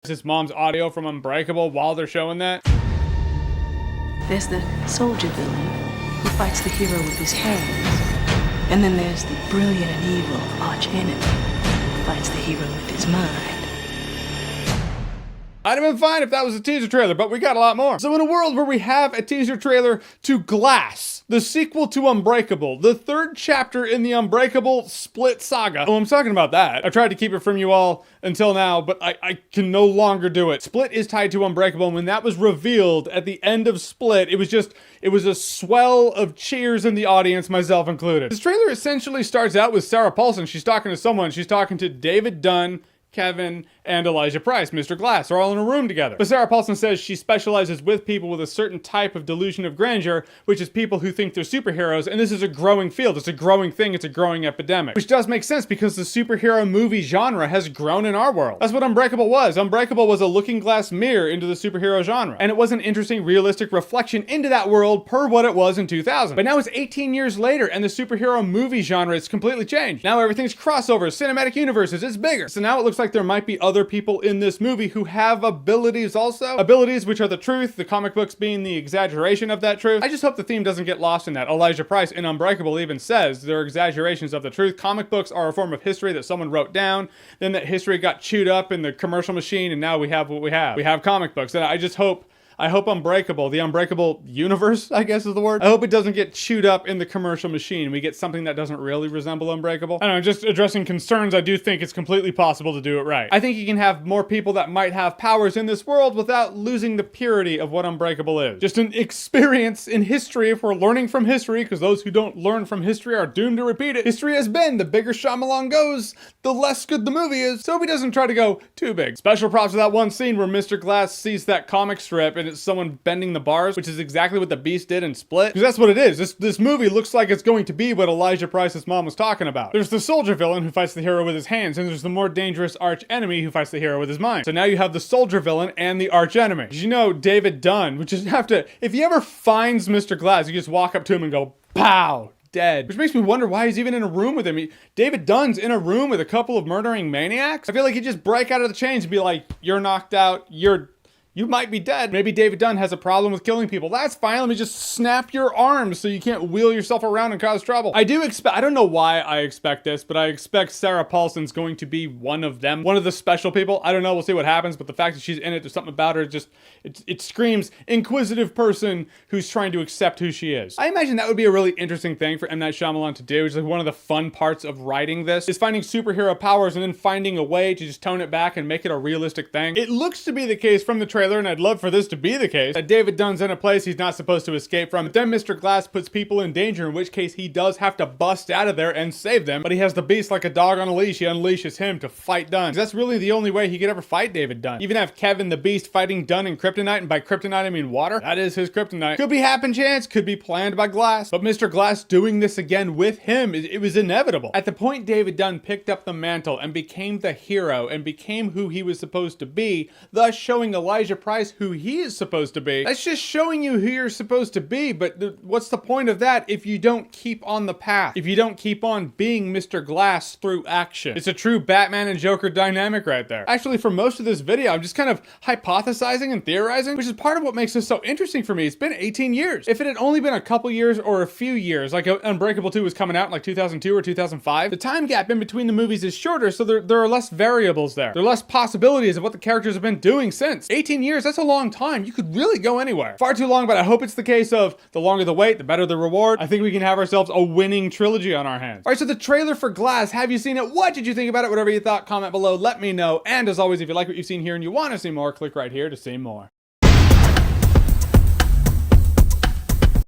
His mom's audio from Unbreakable while they're showing that. There's the soldier villain who fights the hero with his hands. And then there's the brilliant and evil arch enemy who fights the hero with his mind. I'd have been fine if that was a teaser trailer, but we got a lot more. So in a world where we have a teaser trailer to Glass, the sequel to Unbreakable, the third chapter in the Unbreakable Split saga. Oh, I'm talking about that. I tried to keep it from you all until now, but I can no longer do it. Split is tied to Unbreakable, and when that was revealed at the end of Split, it was a swell of cheers in the audience, myself included. This trailer essentially starts out with Sarah Paulson. She's talking to someone. She's talking to David Dunn, Kevin, and Elijah Price, Mr. Glass, are all in a room together. But Sarah Paulson says she specializes with people with a certain type of delusion of grandeur, which is people who think they're superheroes, and this is a growing field. It's a growing thing. It's a growing epidemic. Which does make sense because the superhero movie genre has grown in our world. That's what Unbreakable was. Unbreakable was a looking glass mirror into the superhero genre, and it was an interesting, realistic reflection into that world per what it was in 2000. But now it's 18 years later, and the superhero movie genre has completely changed. Now everything's crossovers, cinematic universes, it's bigger. So now it looks like there might be other people in this movie who have abilities also. Abilities which are the truth, the comic books being the exaggeration of that truth. I just hope the theme doesn't get lost in that. Elijah Price in Unbreakable even says there are exaggerations of the truth. Comic books are a form of history that someone wrote down, then that history got chewed up in the commercial machine, and now we have what we have. We have comic books, and I hope Unbreakable, the Unbreakable universe, I guess is the word. I hope it doesn't get chewed up in the commercial machine. We get something that doesn't really resemble Unbreakable. I don't know, just addressing concerns, I do think it's completely possible to do it right. I think you can have more people that might have powers in this world without losing the purity of what Unbreakable is. Just an experience in history if we're learning from history, because those who don't learn from history are doomed to repeat it. History has been, the bigger Shyamalan goes, the less good the movie is. So he doesn't try to go too big. Special props to that one scene where Mr. Glass sees that comic strip and it's someone bending the bars, which is exactly what the Beast did in Split. Because that's what it is. This movie looks like it's going to be what Elijah Price's mom was talking about. There's the soldier villain who fights the hero with his hands, and there's the more dangerous arch enemy who fights the hero with his mind. So now you have the soldier villain and the arch enemy. Did you know David Dunn would just have to, if he ever finds Mr. Glass, you just walk up to him and go, pow! Dead. Which makes me wonder why he's even in a room with him. David Dunn's in a room with a couple of murdering maniacs. I feel like he'd just break out of the chains and be like, you're knocked out, you might be dead. Maybe David Dunn has a problem with killing people. That's fine. Let me just snap your arms so you can't wheel yourself around and cause trouble. I don't know why I expect this, but I expect Sarah Paulson's going to be one of them. One of the special people. I don't know. We'll see what happens. But the fact that she's in it, there's something about her. It screams inquisitive person who's trying to accept who she is. I imagine that would be a really interesting thing for M. Night Shyamalan to do. It's like one of the fun parts of writing this is finding superhero powers and then finding a way to just tone it back and make it a realistic thing. It looks to be the case from the trailer, and I'd love for this to be the case, that David Dunn's in a place he's not supposed to escape from. But then Mr. Glass puts people in danger, in which case he does have to bust out of there and save them. But he has the Beast like a dog on a leash. He unleashes him to fight Dunn. That's really the only way he could ever fight David Dunn. Even have Kevin the Beast fighting Dunn in kryptonite, and by kryptonite I mean water. That is his kryptonite. Could be happen chance, could be planned by Glass. But Mr. Glass doing this again with him, it was inevitable. At the point David Dunn picked up the mantle and became the hero and became who he was supposed to be, thus showing Elijah Price who he is supposed to be. That's just showing you who you're supposed to be, but what's the point of that if you don't keep on the path? If you don't keep on being Mr. Glass through action? It's a true Batman and Joker dynamic right there. Actually, for most of this video, I'm just kind of hypothesizing and theorizing, which is part of what makes this so interesting for me. It's been 18 years. If it had only been a couple years or a few years, like Unbreakable 2 was coming out in like 2002 or 2005, the time gap in between the movies is shorter, so there are less variables there. There are less possibilities of what the characters have been doing since. 18 years, that's a long time. You could really go anywhere. Far too long, but I hope it's the case of the longer the wait, the better the reward. I think we can have ourselves a winning trilogy on our hands. All right, so the trailer for Glass, have you seen it? What did you think about it? Whatever you thought, comment below, let me know. And as always, if you like what you've seen here and you want to see more, click right here to see more.